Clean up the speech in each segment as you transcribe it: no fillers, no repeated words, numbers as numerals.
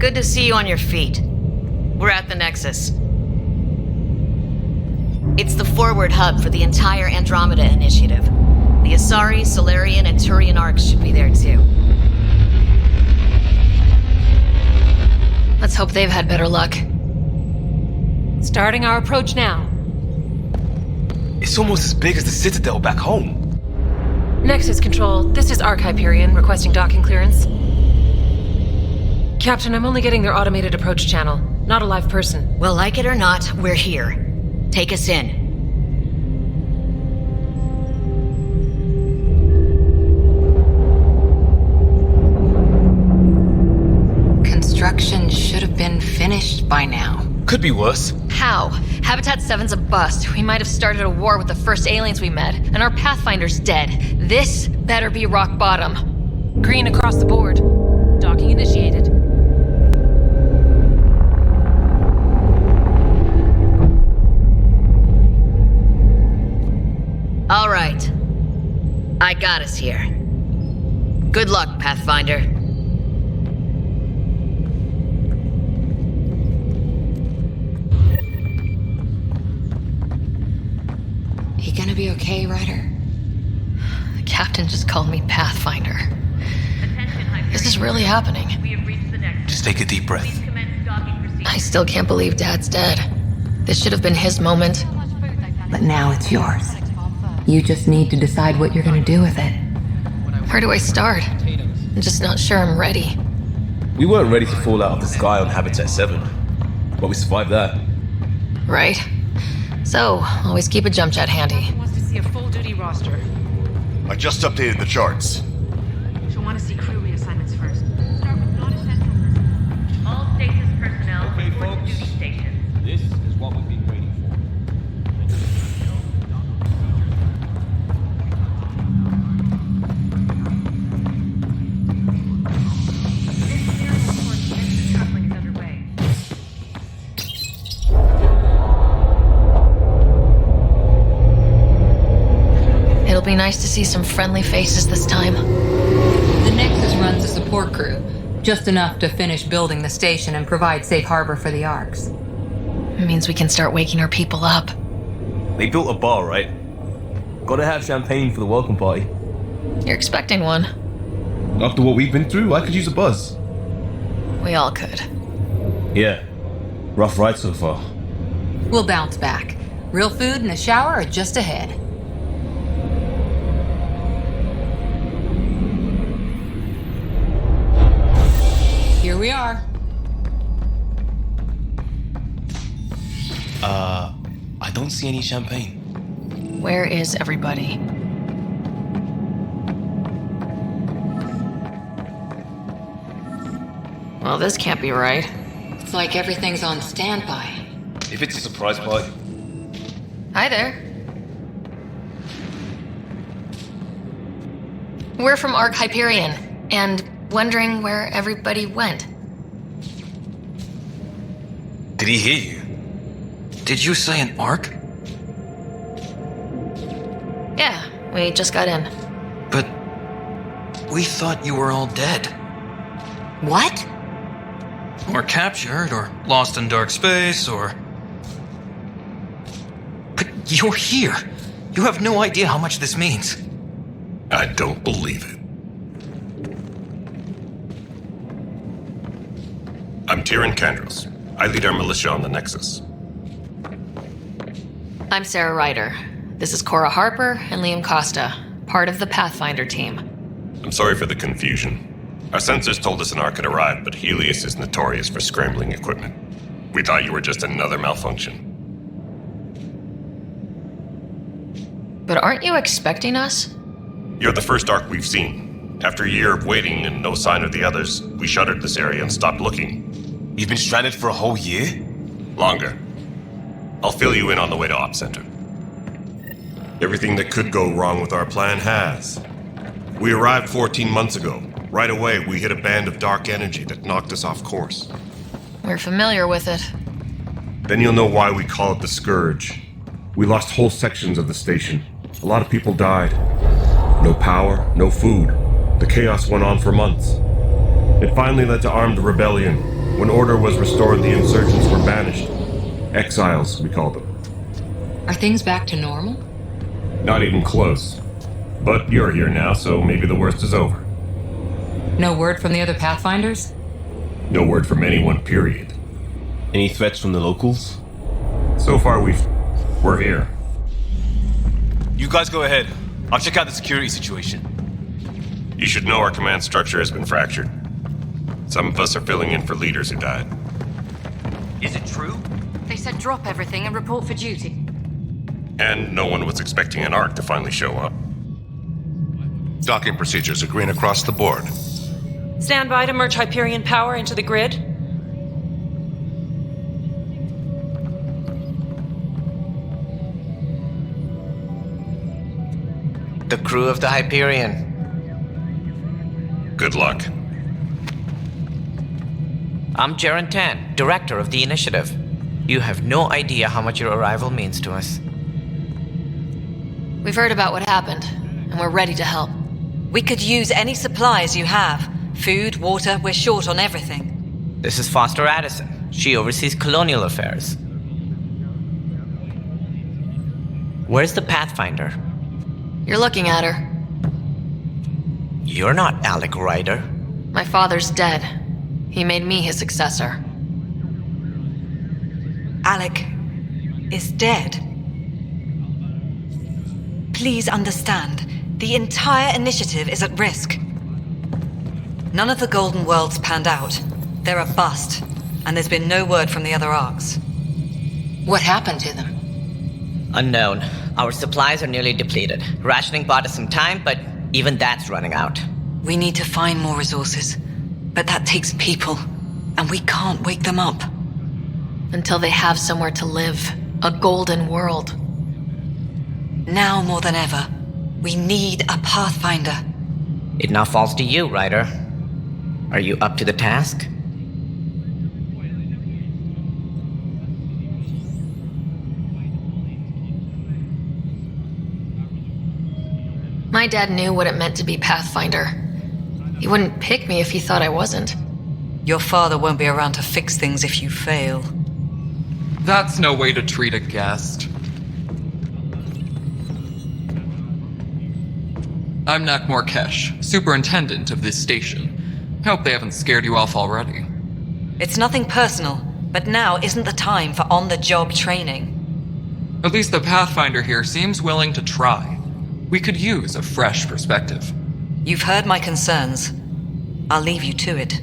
good to see you on your feet. We're at the Nexus. It's the forward hub for the entire Andromeda initiative. The Asari, Solarian, and Turian arcs should be there too. Let's hope they've had better luck. Starting our approach now. It's almost as big as the Citadel back home. Nexus Control, this is Arc Hyperion requesting docking clearance. Captain, I'm only getting their automated approach channel, not a live person. Well, like it or not, we're here. Take us in. Construction should have been finished by now. Could be worse. How? Habitat 7's a bust. We might have started a war with the first aliens we met, and our Pathfinder's dead. This better be rock bottom. Green across the board. Docking initiated. All right. I got us here. Good luck, Pathfinder. You gonna be okay, Ryder? The captain just called me Pathfinder. This is really happening. Just take a deep breath. I still can't believe Dad's dead. This should have been his moment. But now it's yours. You just need to decide what you're gonna do with it. Where do I start? I'm just not sure I'm ready. We weren't ready to fall out of the sky on Habitat 7, but we survived that. Right. So, always keep a jump jet handy. Wants to see a full-duty roster. I just updated the charts. She'll want to see crew reassignments first. Start with non-essential personnel. All stasis personnel Okay, report to folks. duty stations. This is what we've been waiting for. Coupling is underway. It'll be nice to see some friendly faces this time. The Nexus runs a support crew. Just enough to finish building the station and provide safe harbor for the arcs. It means we can start waking our people up. They built a bar, right? Gotta have champagne for the welcome party. You're expecting one. After what we've been through, I could use a buzz. We all could. Yeah. Rough ride so far. We'll bounce back. Real food and a shower are just ahead. Here we are. I don't see any champagne. Where is everybody? Well, this can't be right. It's like everything's on standby. If it's a surprise party. Hi there. We're from Arc Hyperion, and wondering where everybody went. Did he hear you? Did you say an arc? Yeah, we just got in. But we thought you were all dead. What? Or captured, or lost in dark space, or... But you're here. You have no idea how much this means. I don't believe it. I'm Tyrion Kandros. I lead our militia on the Nexus. I'm Sarah Ryder. This is Cora Harper and Liam Costa, part of the Pathfinder team. I'm sorry for the confusion. Our sensors told us an Ark had arrived, but Helios is notorious for scrambling equipment. We thought you were just another malfunction. But aren't you expecting us? You're the first Ark we've seen. After a year of waiting and no sign of the others, we shuttered this area and stopped looking. You've been stranded for a whole year? Longer. I'll fill you in on the way to Op Center. Everything that could go wrong with our plan has. We arrived 14 months ago. Right away, we hit a band of dark energy that knocked us off course. We're familiar with it. Then you'll know why we call it the Scourge. We lost whole sections of the station. A lot of people died. No power, no food. The chaos went on for months. It finally led to armed rebellion. When order was restored, the insurgents were banished. Exiles, we call them. Are things back to normal? Not even close. But you're here now, so maybe the worst is over. No word from the other Pathfinders? No word from anyone, period. Any threats from the locals? So far, we're here. You guys go ahead. I'll check out the security situation. You should know our command structure has been fractured. Some of us are filling in for leaders who died. Is it true? They said drop everything and report for duty. And no one was expecting an Ark to finally show up. Docking procedures are green across the board. Stand by to merge Hyperion power into the grid. The crew of the Hyperion. Good luck. I'm Jaren Tan, director of the initiative. You have no idea how much your arrival means to us. We've heard about what happened, and we're ready to help. We could use any supplies you have. Food, water, we're short on everything. This is Foster Addison. She oversees colonial affairs. Where's the Pathfinder? You're looking at her. You're not Alec Ryder. My father's dead. He made me his successor. Alec is dead. Please understand, the entire initiative is at risk. None of the Golden Worlds panned out. They're a bust, and there's been no word from the other arcs. What happened to them? Unknown. Our supplies are nearly depleted. Rationing bought us some time, but even that's running out. We need to find more resources, but that takes people, and we can't wake them up. Until they have somewhere to live. A golden world. Now more than ever, we need a Pathfinder. It now falls to you, Ryder. Are you up to the task? My dad knew what it meant to be Pathfinder. He wouldn't pick me if he thought I wasn't. Your father won't be around to fix things if you fail. That's no way to treat a guest. I'm Nak Morkesh, superintendent of this station. Hope they haven't scared you off already. It's nothing personal, but now isn't the time for on-the-job training. At least the Pathfinder here seems willing to try. We could use a fresh perspective. You've heard my concerns. I'll leave you to it.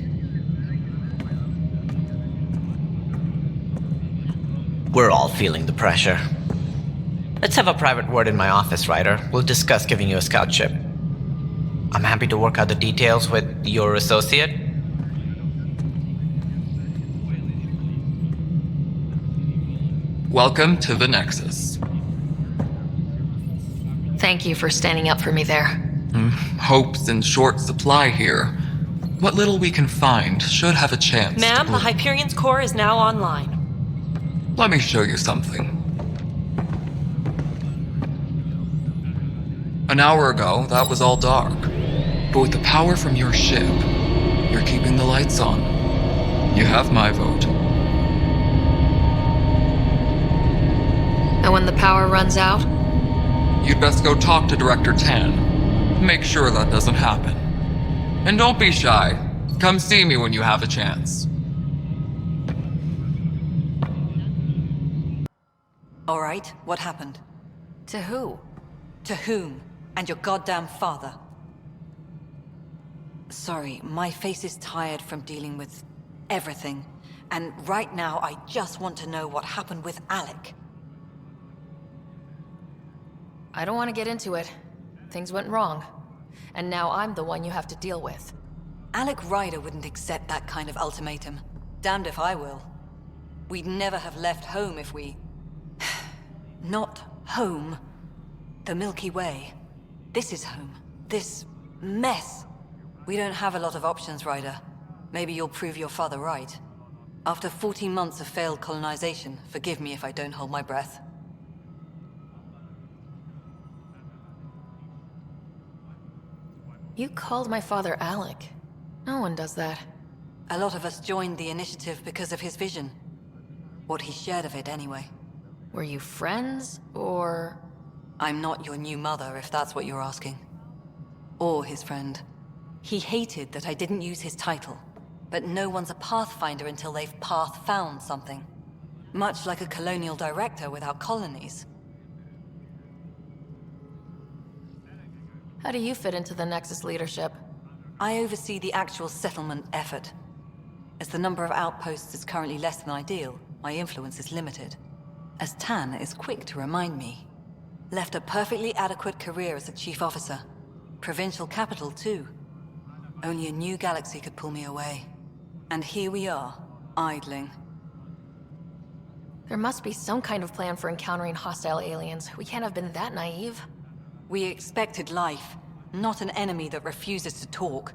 We're all feeling the pressure. Let's have a private word in my office, Ryder. We'll discuss giving you a scout ship. I'm happy to work out the details with your associate. Welcome to the Nexus. Thank you for standing up for me there. Hope's in short supply here. What little we can find should have a chance. Ma'am, to the Hyperion's core is now online. Let me show you something. An hour ago, that was all dark. But with the power from your ship, you're keeping the lights on. You have my vote. And when the power runs out? You'd best go talk to Director Tan. Make sure that doesn't happen. And don't be shy. Come see me when you have a chance. All right, what happened? To who? To whom? And your goddamn father. Sorry, my face is tired from dealing with everything. And right now, I just want to know what happened with Alec. I don't want to get into it. Things went wrong. And now I'm the one you have to deal with. Alec Ryder wouldn't accept that kind of ultimatum. Damned if I will. We'd never have left home if we... Not home. The Milky Way. This is home. This mess. We don't have a lot of options, Ryder. Maybe you'll prove your father right. After 14 months of failed colonization, forgive me if I don't hold my breath. You called my father Alec. No one does that. A lot of us joined the initiative because of his vision. What he shared of it, anyway. Were you friends, or...? I'm not your new mother, if that's what you're asking. Or his friend. He hated that I didn't use his title. But no one's a pathfinder until they've path-found something. Much like a colonial director without colonies. How do you fit into the Nexus leadership? I oversee the actual settlement effort. As the number of outposts is currently less than ideal, my influence is limited. As Tan is quick to remind me. Left a perfectly adequate career as a chief officer. Provincial capital, too. Only a new galaxy could pull me away. And here we are, idling. There must be some kind of plan for encountering hostile aliens. We can't have been that naive. We expected life, not an enemy that refuses to talk.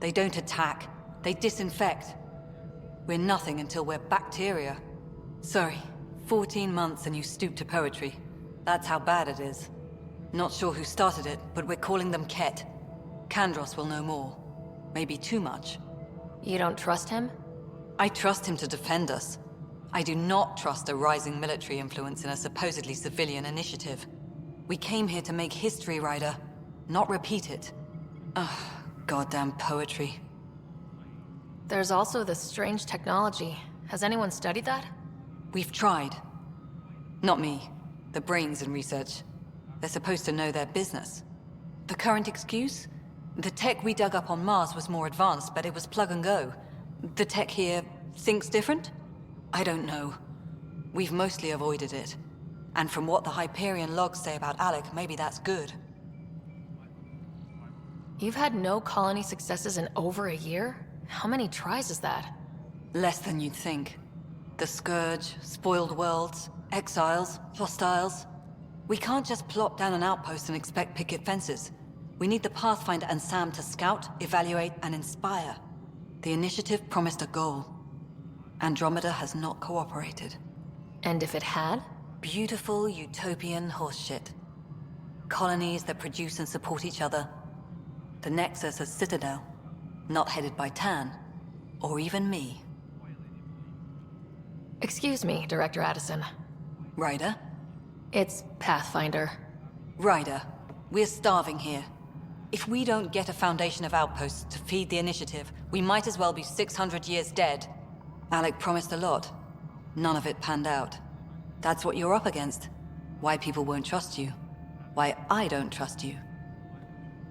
They don't attack, they disinfect. We're nothing until we're bacteria. Sorry, 14 months and you stoop to poetry. That's how bad it is. Not sure who started it, but we're calling them Ket. Kandros will know more. Maybe too much. You don't trust him? I trust him to defend us. I do not trust a rising military influence in a supposedly civilian initiative. We came here to make history, Ryder, not repeat it. Ugh, goddamn poetry. There's also this strange technology. Has anyone studied that? We've tried. Not me. The brains in research. They're supposed to know their business. The current excuse? The tech we dug up on Mars was more advanced, but it was plug and go. The tech here thinks different? I don't know. We've mostly avoided it. And from what the Hyperion logs say about Alec, maybe that's good. You've had no colony successes in over a year? How many tries is that? Less than you'd think. The Scourge, spoiled worlds, exiles, hostiles. We can't just plop down an outpost and expect picket fences. We need the Pathfinder and Sam to scout, evaluate, and inspire. The initiative promised a goal. Andromeda has not cooperated. And if it had? Beautiful utopian horseshit. Colonies that produce and support each other. The Nexus a citadel, not headed by Tan, or even me. Excuse me, Director Addison. Ryder? It's Pathfinder. Ryder, we're starving here. If we don't get a foundation of outposts to feed the initiative, we might as well be 600 years dead. Alec promised a lot. None of it panned out. That's what you're up against. Why people won't trust you. Why I don't trust you.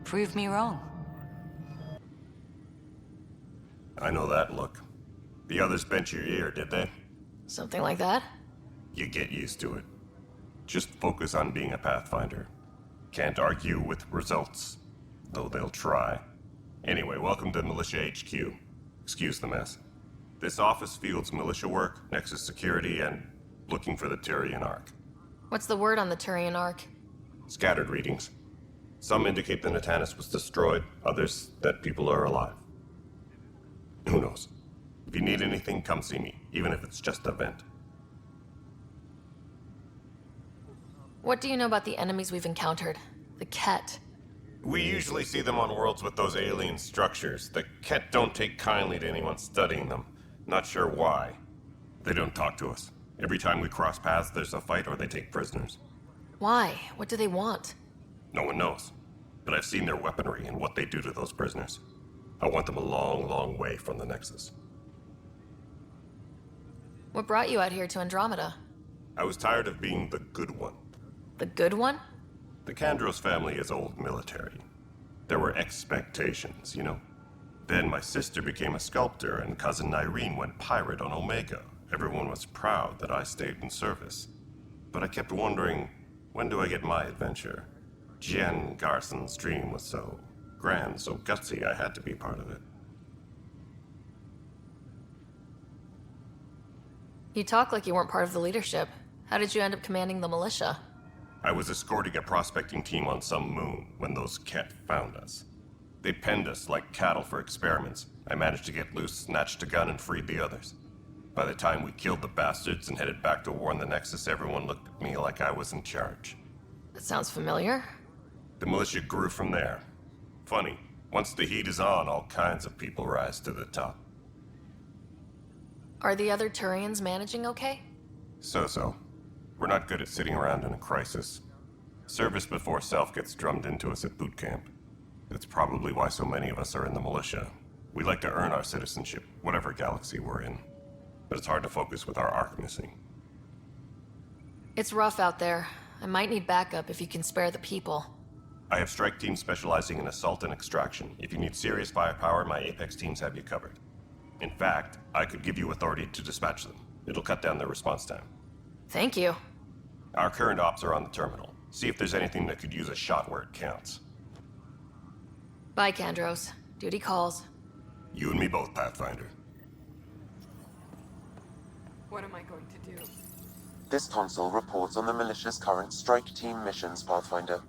Prove me wrong. I know that look. The others bent your ear, did they? Something like that? You get used to it. Just focus on being a Pathfinder. Can't argue with results, though they'll try. Anyway, welcome to Militia HQ. Excuse the mess. This office fields militia work, Nexus security, and looking for the Turian Ark. What's the word on the Turian Ark? Scattered readings. Some indicate the Natanus was destroyed, others that people are alive. Who knows? If you need anything, come see me, even if it's just a vent. What do you know about the enemies we've encountered? The Ket. We usually see them on worlds with those alien structures. The Ket don't take kindly to anyone studying them. Not sure why. They don't talk to us. Every time we cross paths, there's a fight or they take prisoners. Why? What do they want? No one knows. But I've seen their weaponry and what they do to those prisoners. I want them a long, long way from the Nexus. What brought you out here to Andromeda? I was tired of being the good one. The good one? The Kandros family is old military. There were expectations, you know. Then my sister became a sculptor and cousin Irene went pirate on Omega. Everyone was proud that I stayed in service. But I kept wondering, when do I get my adventure? Jen Garson's dream was so grand, so gutsy, I had to be part of it. You talk like you weren't part of the leadership. How did you end up commanding the militia? I was escorting a prospecting team on some moon when those Ket found us. They penned us like cattle for experiments. I managed to get loose, snatched a gun, and freed the others. By the time we killed the bastards and headed back to warn the Nexus, everyone looked at me like I was in charge. That sounds familiar. The militia grew from there. Funny, once the heat is on, all kinds of people rise to the top. Are the other Turians managing okay? So. We're not good at sitting around in a crisis. Service before self gets drummed into us at boot camp. That's probably why so many of us are in the militia. We like to earn our citizenship, whatever galaxy we're in. But it's hard to focus with our arc missing. It's rough out there. I might need backup if you can spare the people. I have strike teams specializing in assault and extraction. If you need serious firepower, my Apex teams have you covered. In fact, I could give you authority to dispatch them. It'll cut down their response time. Thank you. Our current ops are on the terminal. See if there's anything that could use a shot where it counts. Bye, Kandros. Duty calls. You and me both, Pathfinder. What am I going to do? This console reports on the militia's current strike team missions, Pathfinder.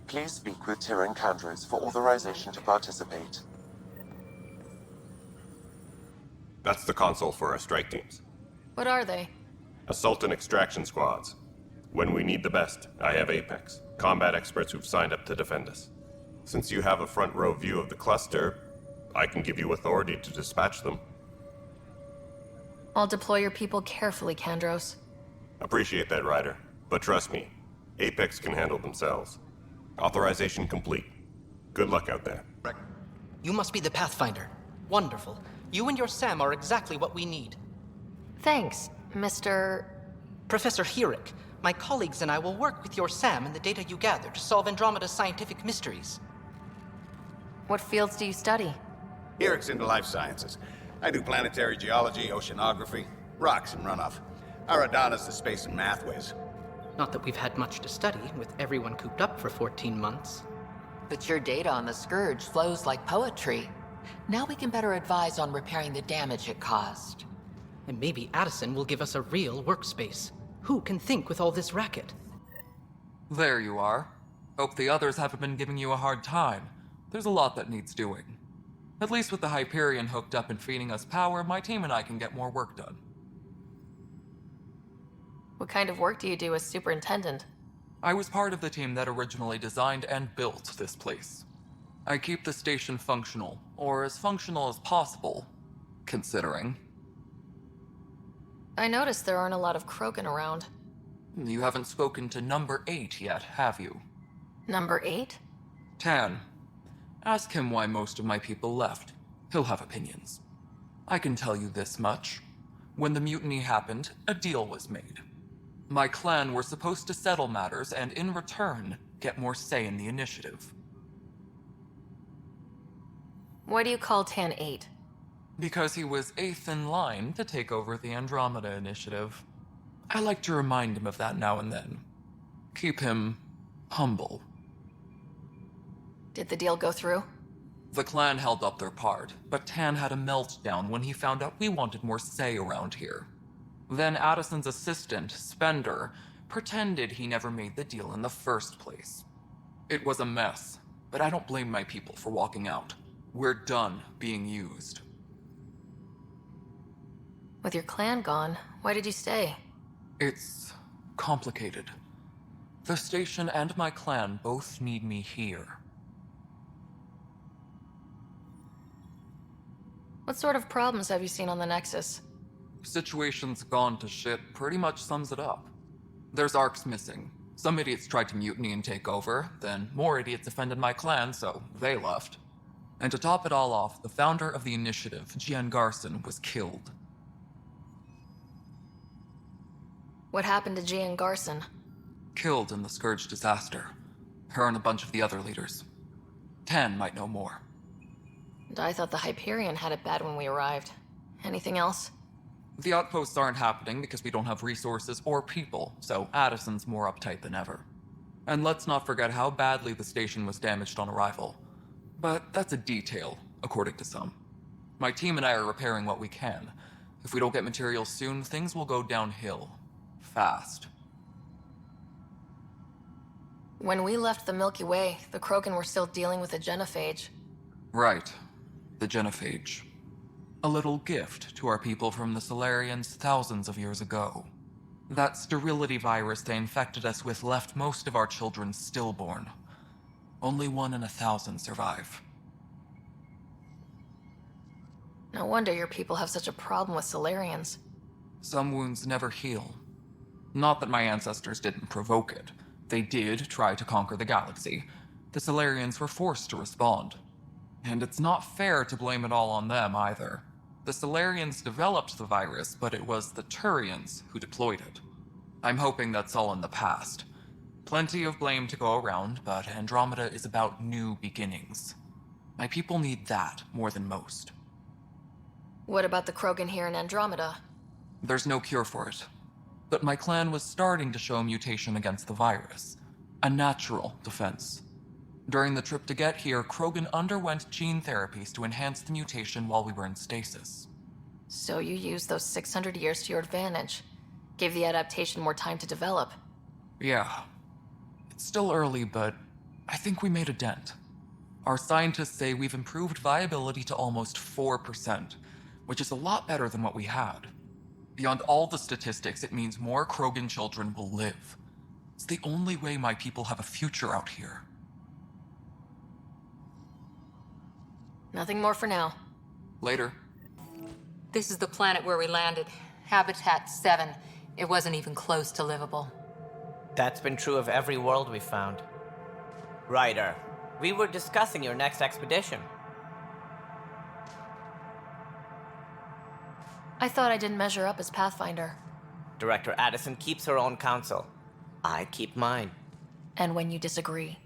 Please speak with Tyrion Kandros for authorization to participate. That's the console for our strike teams. What are they? Assault and extraction squads. When we need the best, I have Apex, combat experts who've signed up to defend us. Since you have a front row view of the cluster, I can give you authority to dispatch them. I'll deploy your people carefully, Kandros. Appreciate that, Ryder. But trust me, Apex can handle themselves. Authorization complete. Good luck out there. You must be the Pathfinder. Wonderful. You and your Sam are exactly what we need. Thanks, Mr. Professor Herrick. My colleagues and I will work with your Sam and the data you gather to solve Andromeda's scientific mysteries. What fields do you study? Herrick's into life sciences. I do planetary geology, oceanography, rocks and runoff. Aradana's the space and math whiz. Not that we've had much to study, with everyone cooped up for 14 months. But your data on the Scourge flows like poetry. Now we can better advise on repairing the damage it caused. And maybe Addison will give us a real workspace. Who can think with all this racket? There you are. Hope the others haven't been giving you a hard time. There's a lot that needs doing. At least with the Hyperion hooked up and feeding us power, my team and I can get more work done. What kind of work do you do as superintendent? I was part of the team that originally designed and built this place. I keep the station functional, or as functional as possible, considering. I noticed there aren't a lot of Krogan around. You haven't spoken to number 8 yet, have you? Number 8? Tan. Ask him why most of my people left. He'll have opinions. I can tell you this much. When the mutiny happened, a deal was made. My clan were supposed to settle matters and, in return, get more say in the initiative. Why do you call Tan 8? Because he was 8th in line to take over the Andromeda initiative. I like to remind him of that now and then. Keep him humble. Did the deal go through? The clan held up their part, but Tan had a meltdown when he found out we wanted more say around here. Then Addison's assistant, Spender, pretended he never made the deal in the first place. It was a mess, but I don't blame my people for walking out. We're done being used. With your clan gone, why did you stay? It's complicated. The station and my clan both need me here. What sort of problems have you seen on the Nexus? Situation's gone to shit pretty much sums it up. There's arcs missing. Some idiots tried to mutiny and take over, then more idiots offended my clan, so they left. And to top it all off, the founder of the initiative, Gian Garson, was killed. What happened to Gian Garson? Killed in the Scourge disaster. Her and a bunch of the other leaders. Tan might know more. And I thought the Hyperion had it bad when we arrived. Anything else? The outposts aren't happening because we don't have resources or people, so Addison's more uptight than ever. And let's not forget how badly the station was damaged on arrival. But that's a detail, according to some. My team and I are repairing what we can. If we don't get materials soon, things will go downhill. Fast. When we left the Milky Way, the Krogan were still dealing with the genophage. Right. The genophage. A little gift to our people from the Solarians thousands of years ago. That sterility virus they infected us with left most of our children stillborn. Only 1 in 1,000 survive. No wonder your people have such a problem with Solarians. Some wounds never heal. Not that my ancestors didn't provoke it. They did try to conquer the galaxy. The Solarians were forced to respond. And it's not fair to blame it all on them either. The Solarians developed the virus, but it was the Turians who deployed it. I'm hoping that's all in the past. Plenty of blame to go around, but Andromeda is about new beginnings. My people need that more than most. What about the Krogan here in Andromeda? There's no cure for it. But my clan was starting to show mutation against the virus. A natural defense. During the trip to get here, Krogan underwent gene therapies to enhance the mutation while we were in stasis. So you used those 600 years to your advantage. Gave the adaptation more time to develop. Yeah. It's still early, but I think we made a dent. Our scientists say we've improved viability to almost 4%, which is a lot better than what we had. Beyond all the statistics, it means more Krogan children will live. It's the only way my people have a future out here. Nothing more for now. Later. This is the planet where we landed. Habitat 7. It wasn't even close to livable. That's been true of every world we found. Ryder, we were discussing your next expedition. I thought I didn't measure up as Pathfinder. Director Addison keeps her own counsel. I keep mine. And when you disagree?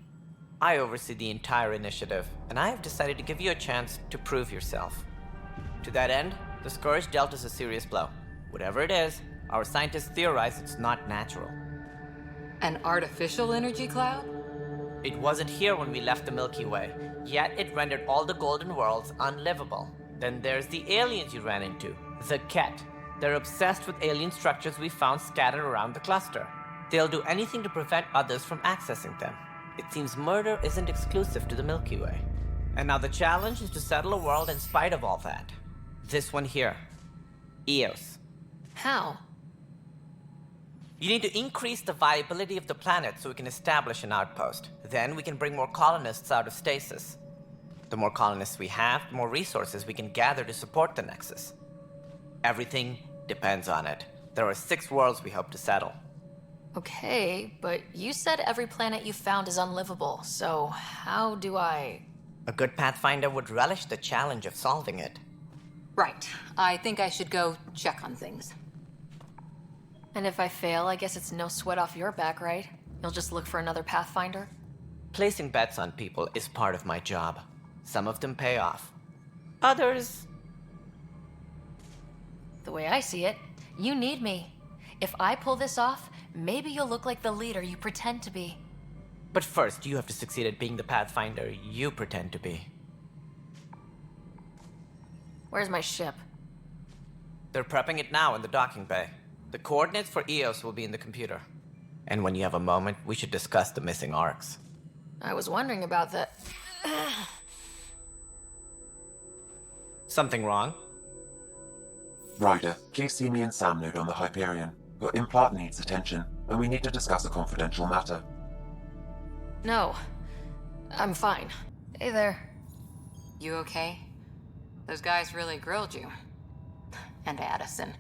I oversee the entire initiative, and I have decided to give you a chance to prove yourself. To that end, the Scourge dealt us a serious blow. Whatever it is, our scientists theorize it's not natural. An artificial energy cloud? It wasn't here when we left the Milky Way, yet it rendered all the golden worlds unlivable. Then there's the aliens you ran into, the Ket. They're obsessed with alien structures we found scattered around the cluster. They'll do anything to prevent others from accessing them. It seems murder isn't exclusive to the Milky Way. And now the challenge is to settle a world in spite of all that. This one here. Eos. How? You need to increase the viability of the planet so we can establish an outpost. Then we can bring more colonists out of stasis. The more colonists we have, the more resources we can gather to support the Nexus. Everything depends on it. There are 6 worlds we hope to settle. Okay, but you said every planet you found is unlivable, so how do I... A good Pathfinder would relish the challenge of solving it. Right. I think I should go check on things. And if I fail, I guess it's no sweat off your back, right? You'll just look for another Pathfinder? Placing bets on people is part of my job. Some of them pay off. Others... The way I see it, you need me. If I pull this off, maybe you'll look like the leader you pretend to be. But first, you have to succeed at being the Pathfinder you pretend to be. Where's my ship? They're prepping it now in the docking bay. The coordinates for Eos will be in the computer. And when you have a moment, we should discuss the missing arcs. I was wondering about that. Something wrong? Ryder, please see me and Sam Node on the Hyperion. Your implant needs attention, and we need to discuss a confidential matter. No. I'm fine. Hey there. You okay? Those guys really grilled you. And Addison.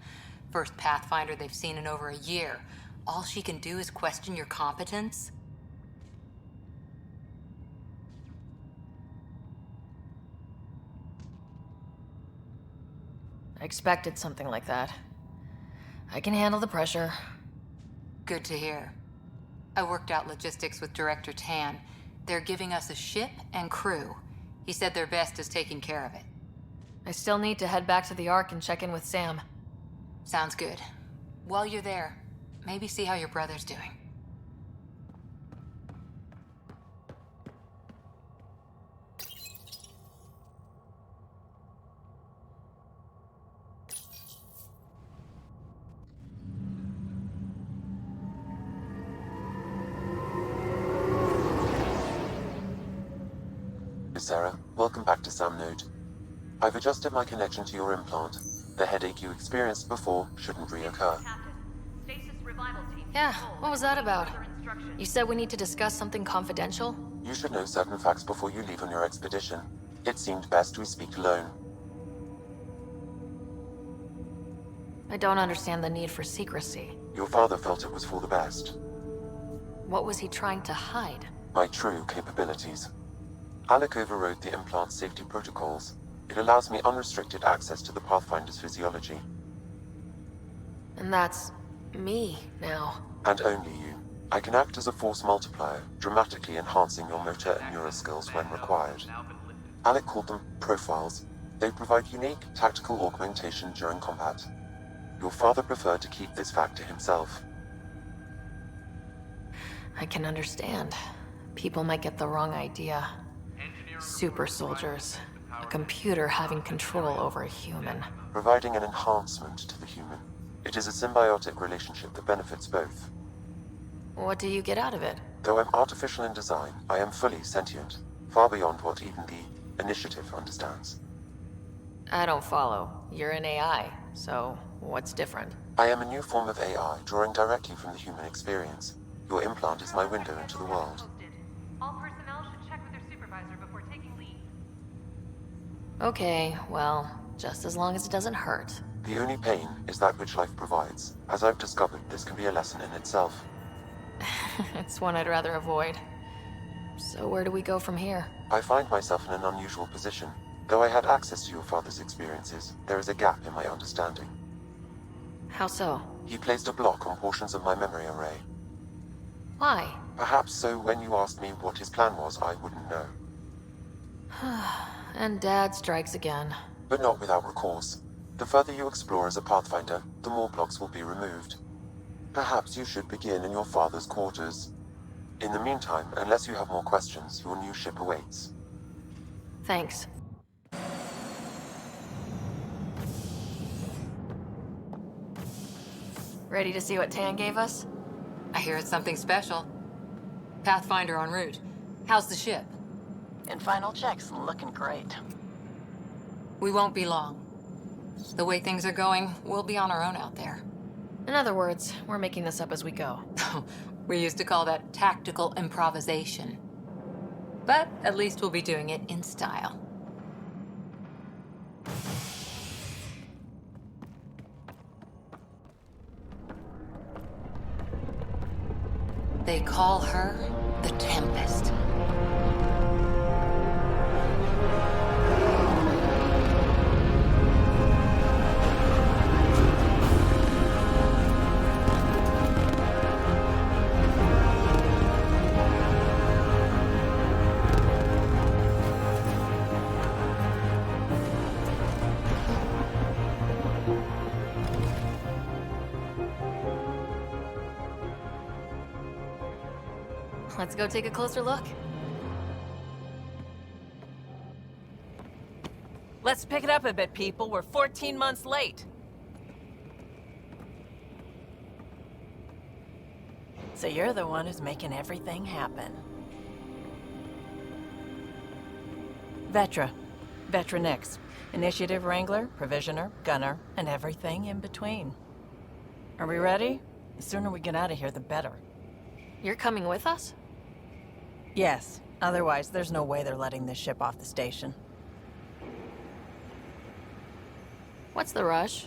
First Pathfinder they've seen in over a year. All she can do is question your competence? I expected something like that. I can handle the pressure. Good to hear. I worked out logistics with Director Tan. They're giving us a ship and crew. He said their best is taking care of it. I still need to head back to the Ark and check in with Sam. Sounds good. While you're there, maybe see how your brother's doing. Sarah, welcome back to Sam Node. I've adjusted my connection to your implant. The headache you experienced before shouldn't reoccur. Yeah, what was that about? You said we need to discuss something confidential? You should know certain facts before you leave on your expedition. It seemed best we speak alone. I don't understand the need for secrecy. Your father felt it was for the best. What was he trying to hide? My true capabilities. Alec overrode the implant's safety protocols. It allows me unrestricted access to the Pathfinder's physiology. And that's me now. And only you. I can act as a force multiplier, dramatically enhancing your motor and neural skills when required. Alec called them profiles. They provide unique tactical augmentation during combat. Your father preferred to keep this fact to himself. I can understand. People might get the wrong idea. Super soldiers. A computer having control over a human. Providing an enhancement to the human. It is a symbiotic relationship that benefits both. What do you get out of it? Though I'm artificial in design, I am fully sentient, far beyond what even the Initiative understands. I don't follow. You're an AI, so what's different? I am a new form of AI, drawing directly from the human experience. Your implant is my window into the world. All personnel should check with their supervisor before taking leave. Okay, well, just as long as it doesn't hurt. The only pain is that which life provides. As I've discovered, this can be a lesson in itself. It's one I'd rather avoid. So where do we go from here? I find myself in an unusual position. Though I had access to your father's experiences, there is a gap in my understanding. How so? He placed a block on portions of my memory array. Why? Perhaps so when you asked me what his plan was, I wouldn't know. And Dad strikes again. But not without recourse. The further you explore as a Pathfinder, the more blocks will be removed. Perhaps you should begin in your father's quarters. In the meantime, unless you have more questions, your new ship awaits. Thanks. Ready to see what Tan gave us? I hear it's something special. Pathfinder en route. How's the ship? In final checks, looking great. We won't be long. The way things are going, we'll be on our own out there. In other words, we're making this up as we go. We used to call that tactical improvisation. But at least we'll be doing it in style. They call her the Tempest. Let's go take a closer look. Let's pick it up a bit, people. We're 14 months late. So you're the one who's making everything happen. Vetra. Vetra Nix. Initiative Wrangler, Provisioner, Gunner, and everything in between. Are we ready? The sooner we get out of here, the better. You're coming with us? Yes. Otherwise, there's no way they're letting this ship off the station. What's the rush?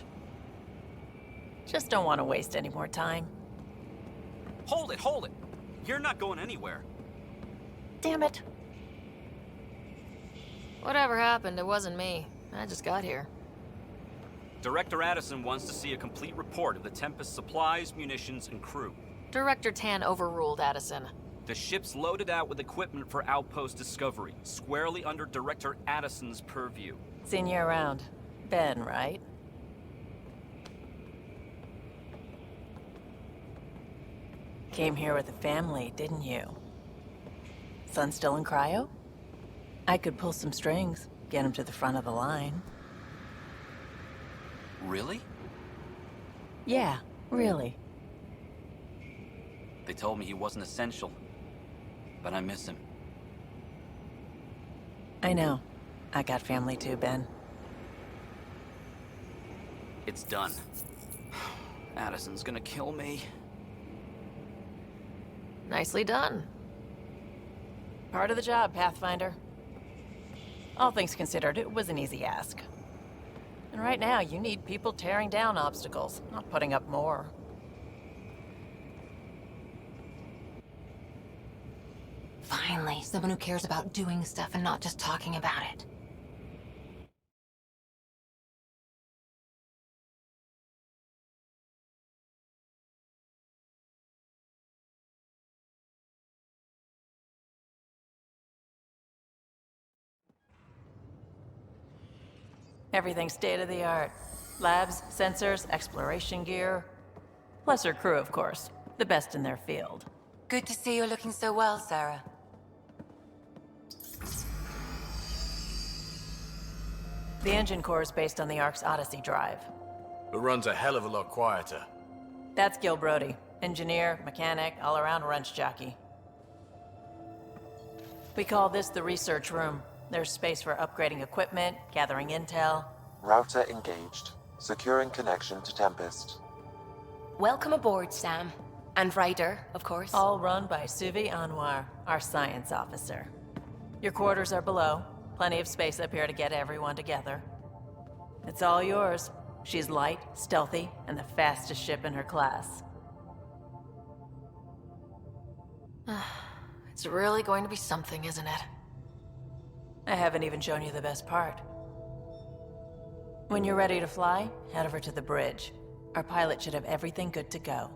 Just don't want to waste any more time. Hold it, hold it! You're not going anywhere. Damn it. Whatever happened, it wasn't me. I just got here. Director Addison wants to see a complete report of the Tempest's supplies, munitions, and crew. Director Tan overruled Addison. The ship's loaded out with equipment for outpost discovery, squarely under Director Addison's purview. Seen you around. Ben, right? Came here with a family, didn't you? Son still in cryo? I could pull some strings, get him to the front of the line. Really? Yeah, really. They told me he wasn't essential, but I miss him. I know. I got family too, Ben. It's done. Addison's gonna kill me. Nicely done. Part of the job, Pathfinder. All things considered, it was an easy ask. And right now, you need people tearing down obstacles, not putting up more. Finally, someone who cares about doing stuff and not just talking about it. Everything's state-of-the-art. Labs, sensors, exploration gear. Plus her crew, of course. The best in their field. Good to see you're looking so well, Sarah. The engine core is based on the Ark's Odyssey drive. It runs a hell of a lot quieter. That's Gil Brody. Engineer, mechanic, all-around wrench jockey. We call this the research room. There's space for upgrading equipment, gathering intel. Router engaged. Securing connection to Tempest. Welcome aboard, Sam. And Ryder, of course. All run by Suvi Anwar, our science officer. Your quarters are below. Plenty of space up here to get everyone together. It's all yours. She's light, stealthy, and the fastest ship in her class. It's really going to be something, isn't it? I haven't even shown you the best part. When you're ready to fly, head over to the bridge. Our pilot should have everything good to go.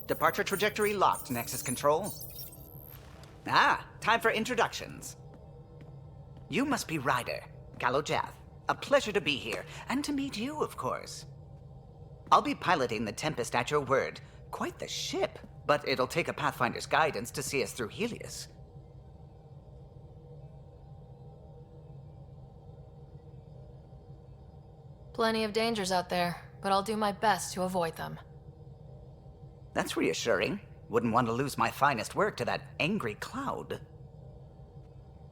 Departure trajectory locked, Nexus Control. Ah, time for introductions. You must be Ryder, Kalojath. A pleasure to be here, and to meet you, of course. I'll be piloting the Tempest at your word. Quite the ship, but it'll take a Pathfinder's guidance to see us through Helios. Plenty of dangers out there, but I'll do my best to avoid them. That's reassuring. Wouldn't want to lose my finest work to that angry cloud.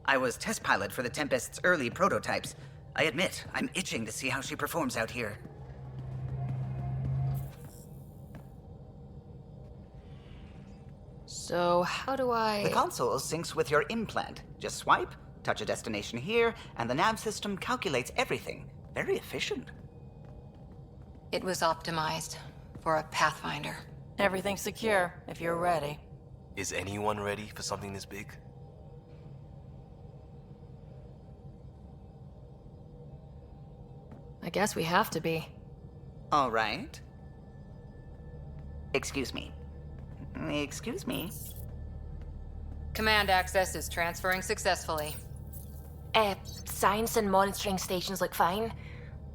I was test pilot for the Tempest's early prototypes. I admit, I'm itching to see how she performs out here. So, how do I... The console syncs with your implant. Just swipe, touch a destination here, and the nav system calculates everything. Very efficient. It was optimized for a Pathfinder. Everything's secure, if you're ready. Is anyone ready for something this big? I guess we have to be. All right. Excuse me. Excuse me. Command access is transferring successfully. Science and monitoring stations look fine.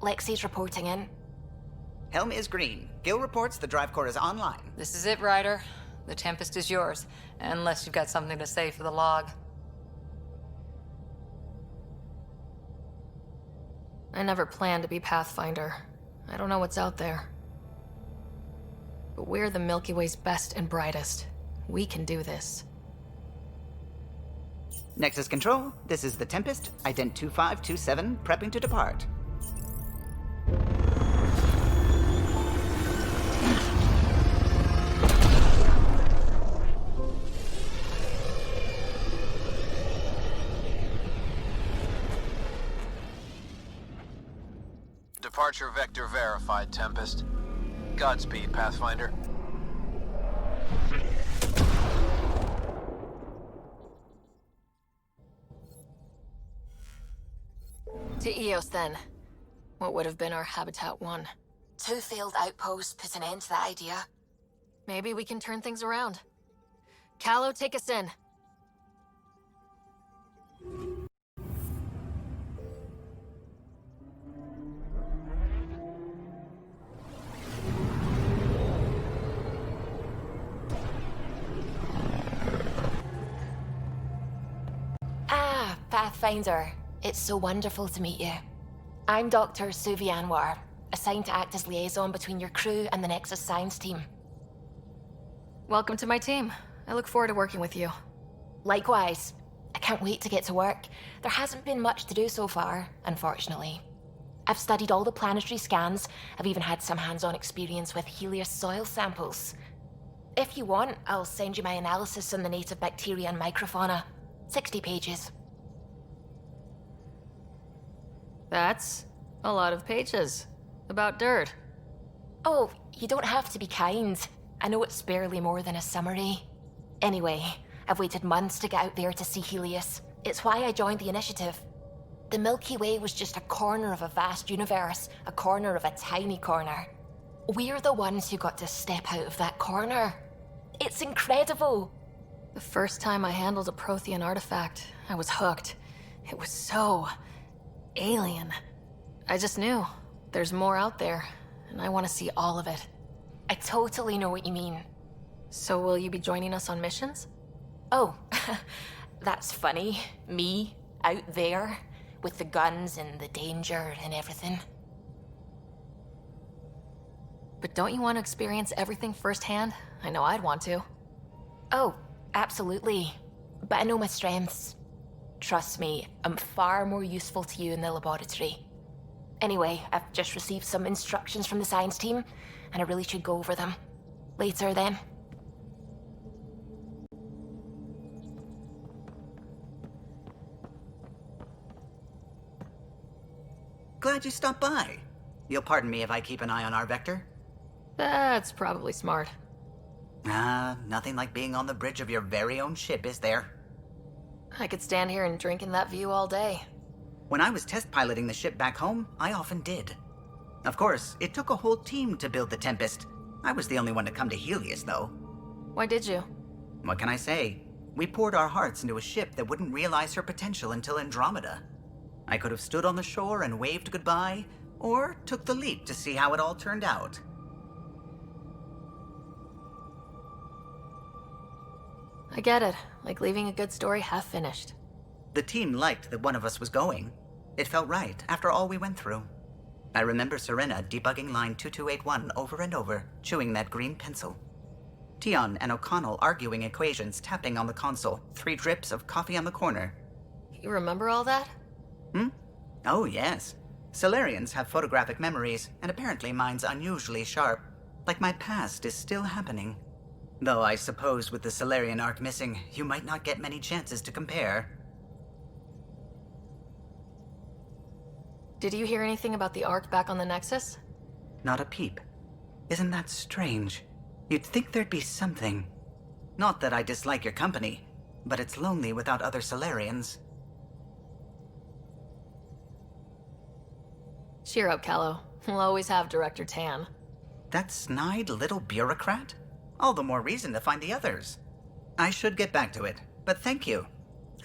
Lexi's reporting in. Helm is green. Gil reports the drive core is online. This is it, Ryder. The Tempest is yours, unless you've got something to say for the log. I never planned to be Pathfinder. I don't know what's out there. But we're the Milky Way's best and brightest. We can do this. Nexus Control, this is the Tempest, ident 2527, prepping to depart. Departure vector verified, Tempest. Godspeed, Pathfinder. To Eos, then. What would have been our Habitat 1? 2 failed outposts put an end to that idea. Maybe we can turn things around. Calo, take us in. Ah, Pathfinder. It's so wonderful to meet you. I'm Dr. Suvi Anwar, assigned to act as liaison between your crew and the Nexus science team. Welcome to my team. I look forward to working with you. Likewise. I can't wait to get to work. There hasn't been much to do so far, unfortunately. I've studied all the planetary scans. I've even had some hands-on experience with Helios soil samples. If you want, I'll send you my analysis on the native bacteria and microfauna. 60 pages. That's a lot of pages. About dirt. Oh, you don't have to be kind. I know it's barely more than a summary. Anyway, I've waited months to get out there to see Helios. It's why I joined the initiative. The Milky Way was just a corner of a vast universe, a corner of a tiny corner. We're the ones who got to step out of that corner. It's incredible. The first time I handled a Prothean artifact, I was hooked. It was so alien. I just knew there's more out there, and I want to see all of it. I totally know what you mean. So will you be joining us on missions? Oh, that's funny. Me, out there, with the guns and the danger and everything. But don't you want to experience everything firsthand? I know I'd want to. Oh, absolutely. But I know my strengths. Trust me, I'm far more useful to you in the laboratory. Anyway, I've just received some instructions from the science team, and I really should go over them. Later, then. Glad you stopped by. You'll pardon me if I keep an eye on our vector? That's probably smart. Nothing like being on the bridge of your very own ship, is there? I could stand here and drink in that view all day. When I was test piloting the ship back home, I often did. Of course, it took a whole team to build the Tempest. I was the only one to come to Helios, though. Why did you? What can I say? We poured our hearts into a ship that wouldn't realize her potential until Andromeda. I could have stood on the shore and waved goodbye, or took the leap to see how it all turned out. I get it. Like leaving a good story half finished. The team liked that one of us was going. It felt right after all we went through. I remember Serena debugging line 2281 over and over, chewing that green pencil. Tion and O'Connell arguing equations, tapping on the console, 3 drips of coffee on the corner. You remember all that? Oh, yes. Solarians have photographic memories, and apparently mine's unusually sharp. Like my past is still happening. Though I suppose with the Solarian arc missing, you might not get many chances to compare. Did you hear anything about the Ark back on the Nexus? Not a peep. Isn't that strange? You'd think there'd be something. Not that I dislike your company, but it's lonely without other Solarians. Cheer up, Callow. We'll always have Director Tan. That snide little bureaucrat? All the more reason to find the others. I should get back to it, but thank you.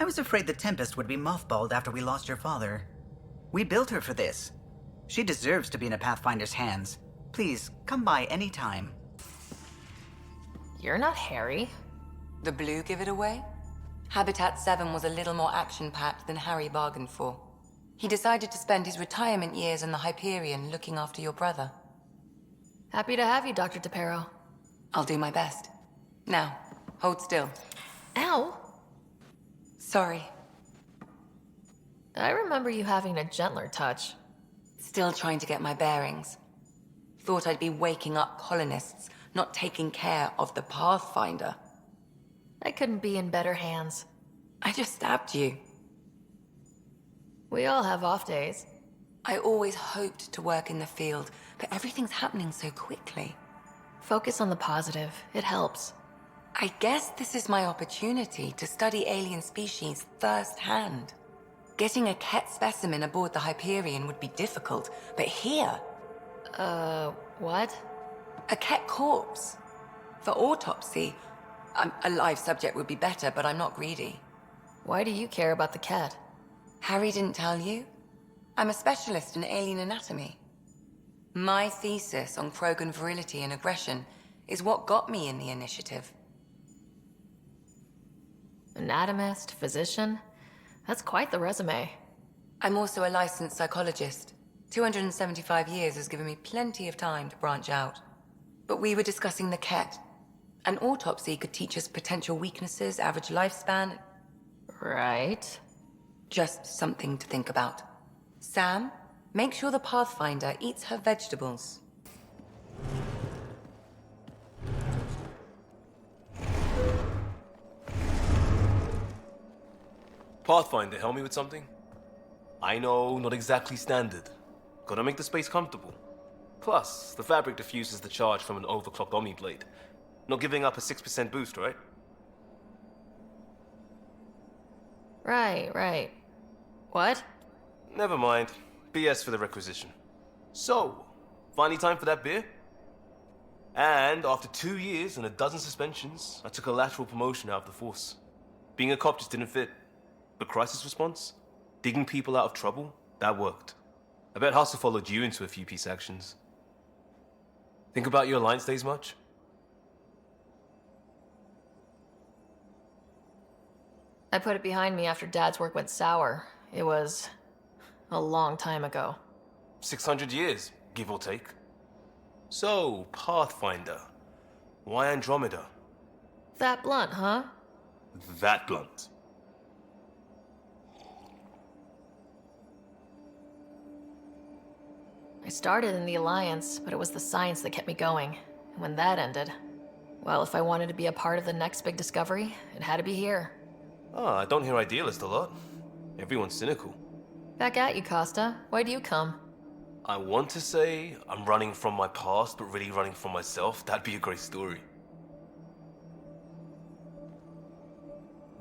I was afraid the Tempest would be mothballed after we lost your father. We built her for this. She deserves to be in a Pathfinder's hands. Please, come by any time. You're not Harry. The blue give it away? Habitat 7 was a little more action-packed than Harry bargained for. He decided to spend his retirement years in the Hyperion looking after your brother. Happy to have you, Dr. DePero. I'll do my best. Now, hold still. Ow! Sorry. I remember you having a gentler touch. Still trying to get my bearings. Thought I'd be waking up colonists, not taking care of the Pathfinder. I couldn't be in better hands. I just stabbed you. We all have off days. I always hoped to work in the field, but everything's happening so quickly. Focus on the positive. It helps. I guess this is my opportunity to study alien species firsthand. Getting a Ket specimen aboard the Hyperion would be difficult, but here... what? A Ket corpse. For autopsy, a live subject would be better, but I'm not greedy. Why do you care about the cat? Harry didn't tell you? I'm a specialist in alien anatomy. My thesis on Krogan virility and aggression is what got me in the initiative. Anatomist, physician? That's quite the resume. I'm also a licensed psychologist. 275 years has given me plenty of time to branch out. But we were discussing the Ket. An autopsy could teach us potential weaknesses, average lifespan. Right. Just something to think about. Sam, make sure the Pathfinder eats her vegetables. Pathfinder, help me with something? I know, not exactly standard. Gotta make the space comfortable. Plus, the fabric diffuses the charge from an overclocked Omni blade. Not giving up a 6% boost, right? Right. What? Never mind. BS for the requisition. So, finally time for that beer? And after 2 years and a dozen suspensions, I took a lateral promotion out of the force. Being a cop just didn't fit. But crisis response? Digging people out of trouble? That worked. I bet Hustle followed you into a few peace actions. Think about your Alliance days much? I put it behind me after Dad's work went sour. It was a long time ago. 600 years, give or take. So, Pathfinder. Why Andromeda? That blunt, huh? That blunt. I started in the Alliance, but it was the science that kept me going. And when that ended, well, if I wanted to be a part of the next big discovery, it had to be here. I don't hear idealist a lot. Everyone's cynical. Back at you, Costa. Why do you come? I want to say I'm running from my past, but really running from myself. That'd be a great story.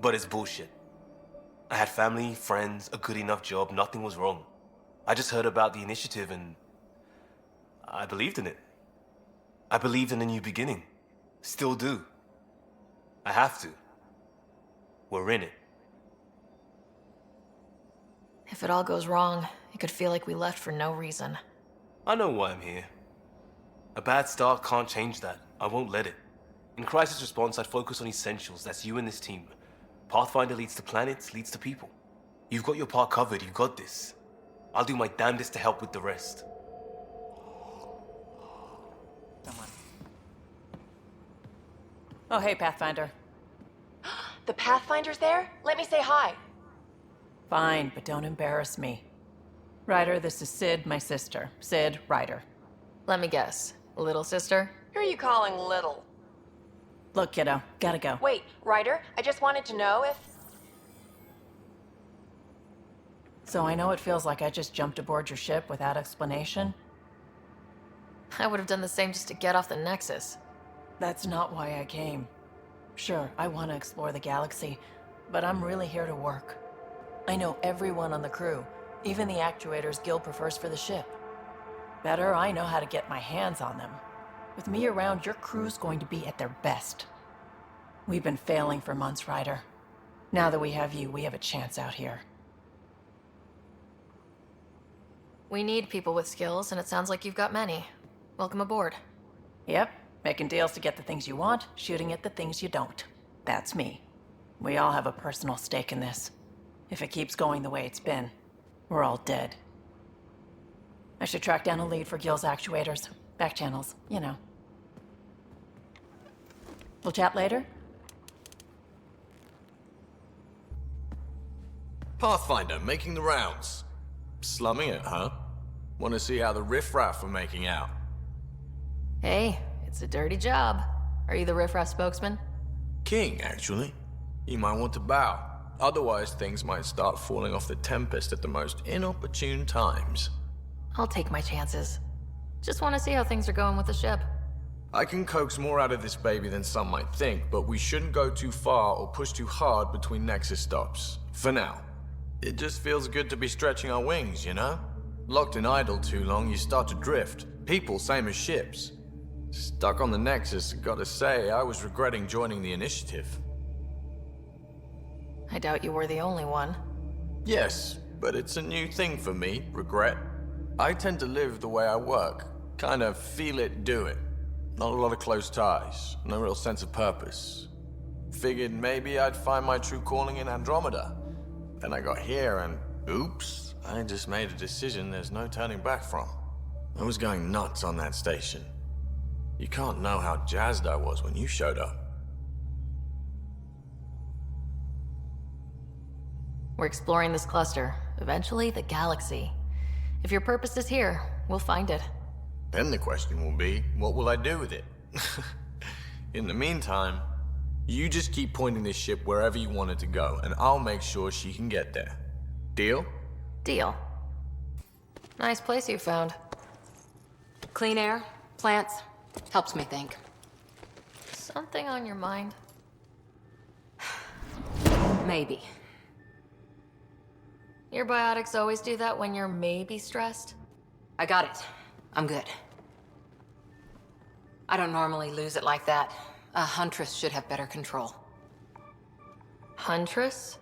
But it's bullshit. I had family, friends, a good enough job, nothing was wrong. I just heard about the initiative and I believed in it. I believed in a new beginning. Still do. I have to. We're in it. If it all goes wrong, it could feel like we left for no reason. I know why I'm here. A bad start can't change that. I won't let it. In crisis response, I'd focus on essentials. That's you and this team. Pathfinder leads to planets, leads to people. You've got your part covered. You've got this. I'll do my damnedest to help with the rest. Oh, hey, Pathfinder. The Pathfinder's there? Let me say hi. Fine, but don't embarrass me. Ryder, this is Sid, my sister. Sid, Ryder. Let me guess. Little sister? Who are you calling little? Look, kiddo, gotta go. Wait, Ryder, I just wanted to know if... So I know it feels like I just jumped aboard your ship without explanation. I would have done the same just to get off the Nexus. That's not why I came. Sure, I want to explore the galaxy, but I'm really here to work. I know everyone on the crew, even the actuators Gil prefers for the ship. Better, I know how to get my hands on them. With me around, your crew's going to be at their best. We've been failing for months, Ryder. Now that we have you, we have a chance out here. We need people with skills, and it sounds like you've got many. Welcome aboard. Yep, making deals to get the things you want, shooting at the things you don't. That's me. We all have a personal stake in this. If it keeps going the way it's been, we're all dead. I should track down a lead for Gil's actuators. Back channels, you know. We'll chat later? Pathfinder, making the rounds. Slumming it, huh? Want to see how the riffraff are making out? Hey, it's a dirty job. Are you the riffraff spokesman? King, actually. You might want to bow. Otherwise, things might start falling off the Tempest at the most inopportune times. I'll take my chances. Just want to see how things are going with the ship. I can coax more out of this baby than some might think, but we shouldn't go too far or push too hard between Nexus stops. For now. It just feels good to be stretching our wings, you know? Locked in idle too long, you start to drift. People, same as ships. Stuck on the Nexus, gotta say, I was regretting joining the Initiative. I doubt you were the only one. Yes, but it's a new thing for me, regret. I tend to live the way I work. Kind of feel it, do it. Not a lot of close ties, no real sense of purpose. Figured maybe I'd find my true calling in Andromeda. Then I got here and, oops, I just made a decision there's no turning back from. I was going nuts on that station. You can't know how jazzed I was when you showed up. We're exploring this cluster, eventually the galaxy. If your purpose is here, we'll find it. Then the question will be, what will I do with it? In the meantime, you just keep pointing this ship wherever you want it to go, and I'll make sure she can get there. Deal? Deal. Nice place you found. Clean air, plants, helps me think. Something on your mind? Maybe. Your biotics always do that when you're maybe stressed? I got it. I'm good. I don't normally lose it like that. A huntress should have better control. Huntress?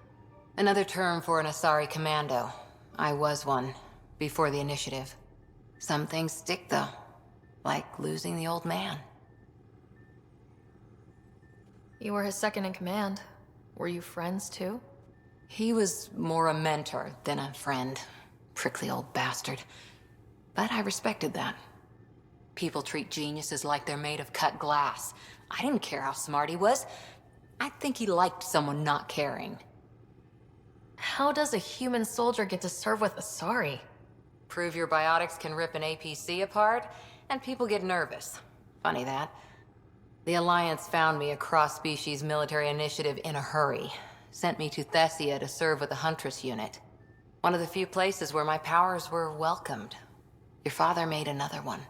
Another term for an Asari commando. I was one, before the initiative. Some things stick, though. Like losing the old man. You were his second in command. Were you friends, too? He was more a mentor than a friend. Prickly old bastard. But I respected that. People treat geniuses like they're made of cut glass. I didn't care how smart he was. I think he liked someone not caring. How does a human soldier get to serve with Asari? Prove your biotics can rip an APC apart, and people get nervous. Funny that. The Alliance found me a cross-species military initiative in a hurry. Sent me to Thessia to serve with the Huntress unit. One of the few places where my powers were welcomed. Your father made another one.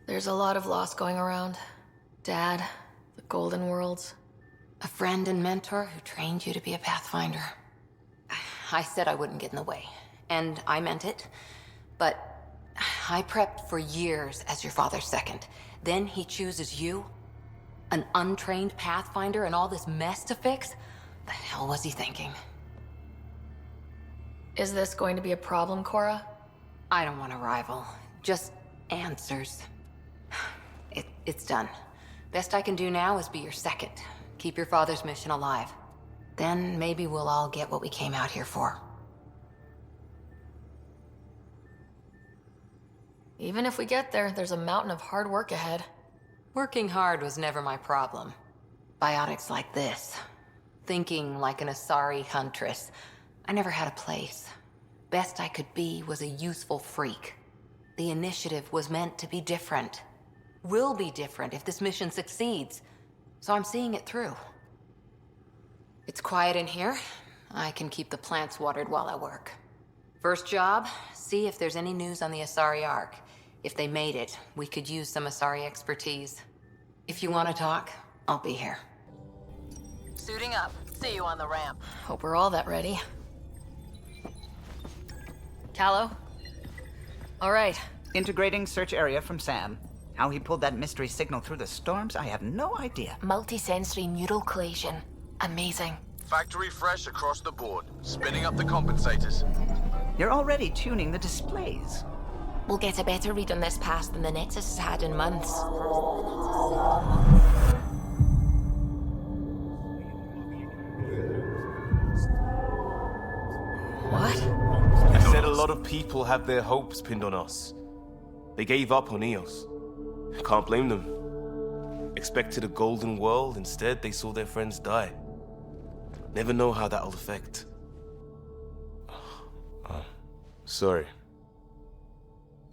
There's a lot of loss going around. Dad, the Golden Worlds. A friend and mentor who trained you to be a Pathfinder. I said I wouldn't get in the way, and I meant it. But I prepped for years as your father's second. Then he chooses you? An untrained Pathfinder and all this mess to fix? The hell was he thinking? Is this going to be a problem, Cora? I don't want a rival. Just answers. It's done. Best I can do now is be your second. Keep your father's mission alive. Then maybe we'll all get what we came out here for. Even if we get there, there's a mountain of hard work ahead. Working hard was never my problem. Biotics like this. Thinking like an Asari huntress. I never had a place. Best I could be was a useful freak. The initiative was meant to be different. Will be different if this mission succeeds. So I'm seeing it through. It's quiet in here. I can keep the plants watered while I work. First job, see if there's any news on the Asari Ark. If they made it, we could use some Asari expertise. If you want to talk, I'll be here. Suiting up. See you on the ramp. Hope we're all that ready. Callow? All right. Integrating search area from Sam. How he pulled that mystery signal through the storms, I have no idea. Multisensory neural collation. Amazing. Factory fresh across the board. Spinning up the compensators. You're already tuning the displays. We'll get a better read on this pass than the Nexus has had in months. What? I said a lot of people have their hopes pinned on us. They gave up on Eos. Can't blame them. Expected a golden world, instead they saw their friends die. Never know how that'll affect. Sorry.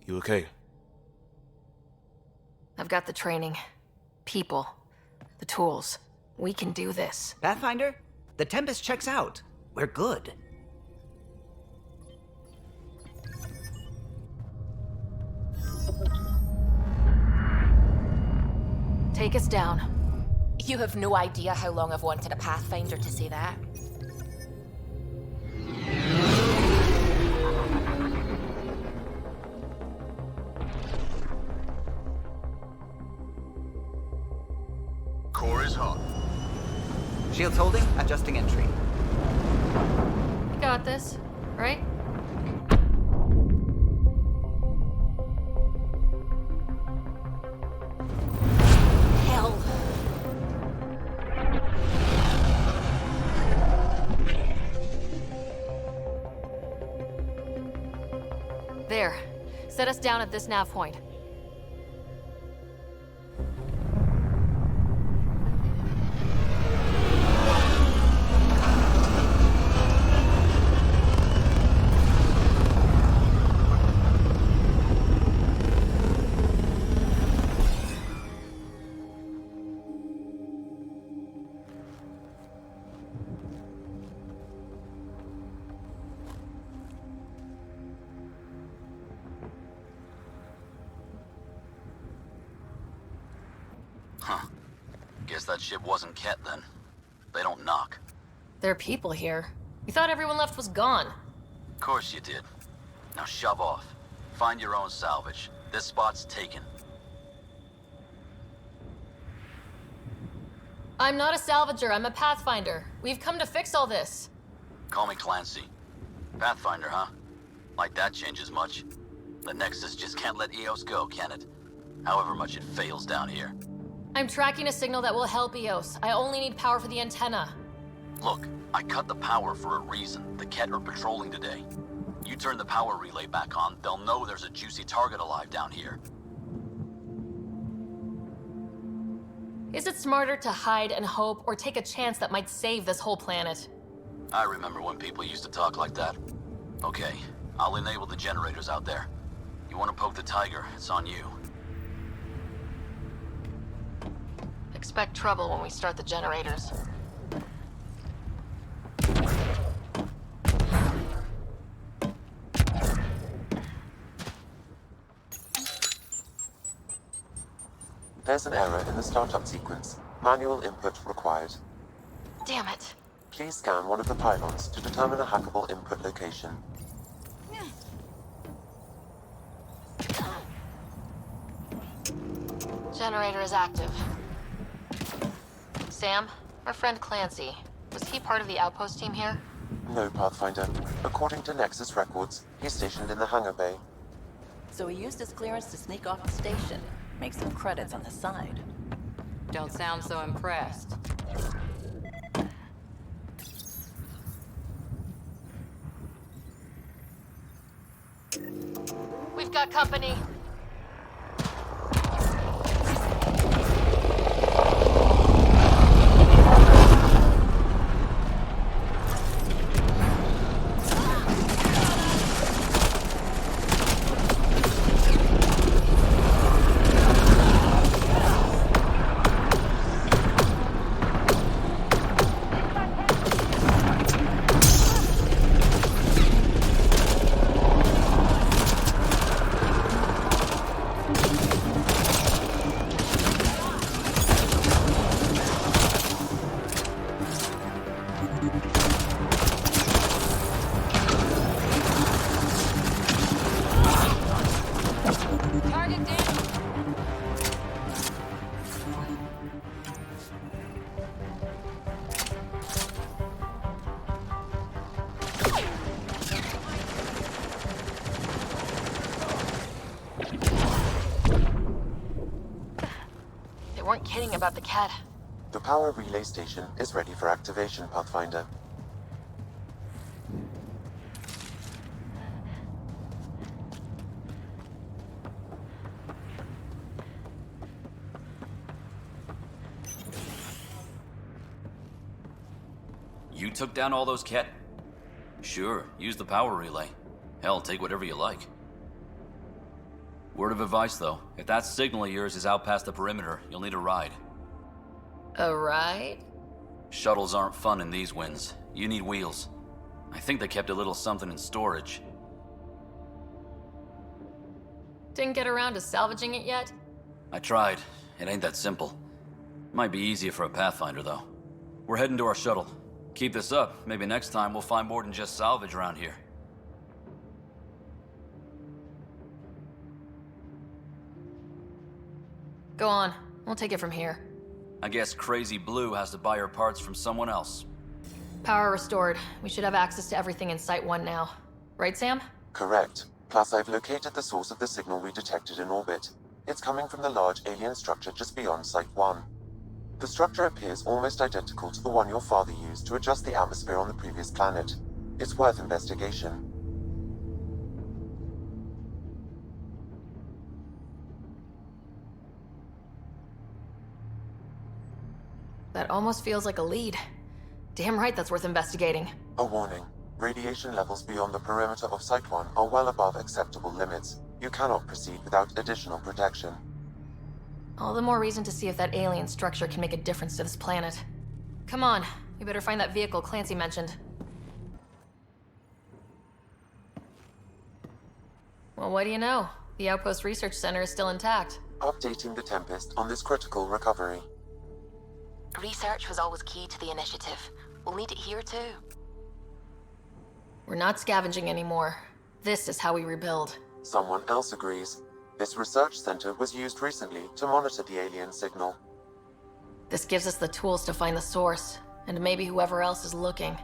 You okay? I've got the training. People. The tools. We can do this. Pathfinder, the Tempest checks out. We're good. Take us down. You have no idea how long I've wanted a Pathfinder to say that. Core is hot. Shields holding, adjusting entry. You got this, right? Hell. There. Set us down at this nav point. Huh. Guess that ship wasn't Ket then. They don't knock. There are people here. We thought everyone left was gone. Of course you did. Now shove off. Find your own salvage. This spot's taken. I'm not a salvager, I'm a pathfinder. We've come to fix all this. Call me Clancy. Pathfinder, huh? Like that changes much. The Nexus just can't let EOS go, can it? However much it fails down here. I'm tracking a signal that will help EOS. I only need power for the antenna. Look, I cut the power for a reason. The Ket are patrolling today. You turn the power relay back on, they'll know there's a juicy target alive down here. Is it smarter to hide and hope, or take a chance that might save this whole planet? I remember when people used to talk like that. Okay, I'll enable the generators out there. You want to poke the tiger, it's on you. Expect trouble when we start the generators. There's an error in the startup sequence. Manual input required. Damn it. Please scan one of the pylons to determine a hackable input location. Generator is active. Sam, our friend Clancy, was he part of the outpost team here? No, Pathfinder. According to Nexus records, he's stationed in the hangar bay. So he used his clearance to sneak off the station. Make some credits on the side. Don't sound so impressed. We've got company. They weren't kidding about the cat. The power relay station is ready for activation, Pathfinder. You took down all those Ket? Sure, use the power relay. Hell, take whatever you like. Word of advice, though. If that signal of yours is out past the perimeter, you'll need a ride. A ride? Shuttles aren't fun in these winds. You need wheels. I think they kept a little something in storage. Didn't get around to salvaging it yet? I tried. It ain't that simple. Might be easier for a Pathfinder, though. We're heading to our shuttle. Keep this up. Maybe next time we'll find more than just salvage around here. Go on. We'll take it from here. I guess Crazy Blue has to buy her parts from someone else. Power restored. We should have access to everything in Site 1 now. Right, Sam? Correct. Plus, I've located the source of the signal we detected in orbit. It's coming from the large alien structure just beyond Site 1. The structure appears almost identical to the one your father used to adjust the atmosphere on the previous planet. It's worth investigation. That almost feels like a lead. Damn right that's worth investigating. A warning. Radiation levels beyond the perimeter of Site 1 are well above acceptable limits. You cannot proceed without additional protection. All the more reason to see if that alien structure can make a difference to this planet. Come on, we better find that vehicle Clancy mentioned. Well, what do you know? The Outpost Research Center is still intact. Updating the Tempest on this critical recovery. Research was always key to the initiative. We'll need it here too. We're not scavenging anymore. This is how we rebuild. Someone else agrees. This research center was used recently to monitor the alien signal. This gives us the tools to find the source, and maybe whoever else is looking.